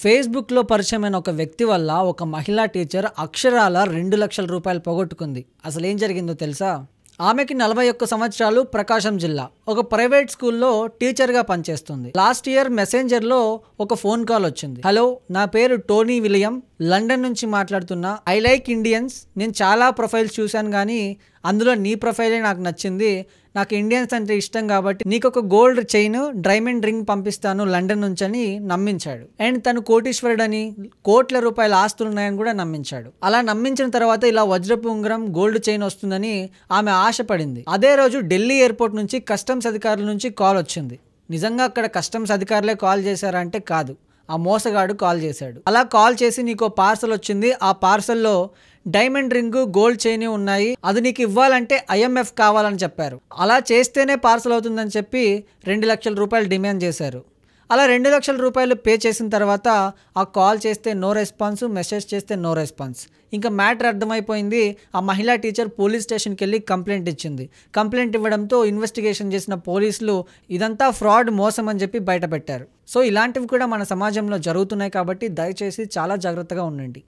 ఫేస్‌బుక్‌లో పరిచయమైన ఒక వ్యక్తి వల్ల ఒక మహిళా టీచర్ అక్షరాల 2,00,000 రూపాయలు పోగొట్టుకుంది. అసలేం జరిగిందో తెలుసా? ఆమెకి 41 సంవత్సరాలు, ప్రకాశం జిల్లా. ఒక ప్రైవేట్ స్కూల్లో టీచర్‌గా పనిచేస్తుంది. లాస్ట్ ఇయర్ మెసెంజర్‌లో ఒక ఫోన్ కాల్ వచ్చింది. హలో, నా పేరు టోనీ విలియం, లండన్ నుంచి మాట్లాడుతున్నా. I like Indians. నేను చాలా ప్రొఫైల్స్ చూశాను కానీ అందులో నీ ప్రొఫైలే నాకు నచ్చింది. నాకు ఇండియన్స్ అంటే ఇష్టం కాబట్టి నీకు ఒక గోల్డ్ చైన్, డైమండ్ రింగ్ పంపిస్తాను లండన్ నుంచి అని నమ్మించాడు. అండ్ తను కోటీశ్వరుడని, కోట్ల రూపాయల ఆస్తులు ఉన్నాయని కూడా నమ్మించాడు. అలా నమ్మించిన తర్వాత ఇలా వజ్రపు ఉంగరం, గోల్డ్ చైన్ వస్తుందని ఆమె ఆశపడింది. అదే రోజు ఢిల్లీ ఎయిర్పోర్ట్ నుంచి కస్టమ్స్ అధికారుల నుంచి కాల్ వచ్చింది. నిజంగా అక్కడ కస్టమ్స్ అధికారులే కాల్ చేశారంటే కాదు, ఆ మోసగాడు కాల్ చేశాడు. అలా కాల్ చేసి నీకు పార్సల్ వచ్చింది, ఆ పార్సల్లో డైమండ్ రింగు, గోల్డ్ చైన్ ఉన్నాయి, అది నీకు ఇవ్వాలంటే IMF కావాలని చెప్పారు. అలా చేస్తేనే పార్సల్ అవుతుందని చెప్పి 2,00,000 రూపాయలు డిమాండ్ చేశారు. అలా 2,00,000 రూపాయలు పే చేసిన తర్వాత ఆ కాల్ చేస్తే నో రెస్పాన్స్, మెసేజ్ చేస్తే నో రెస్పాన్స్. ఇంకా మ్యాటర్ అర్థమైపోయింది. ఆ మహిళా టీచర్ పోలీస్ స్టేషన్కి వెళ్ళి కంప్లైంట్ ఇచ్చింది. కంప్లైంట్ ఇవ్వడంతో ఇన్వెస్టిగేషన్ చేసిన పోలీసులు ఇదంతా ఫ్రాడ్, మోసం అని చెప్పి బయటపెట్టారు. సో ఇలాంటివి కూడా మన సమాజంలో జరుగుతున్నాయి కాబట్టి దయచేసి చాలా జాగ్రత్తగా ఉండండి.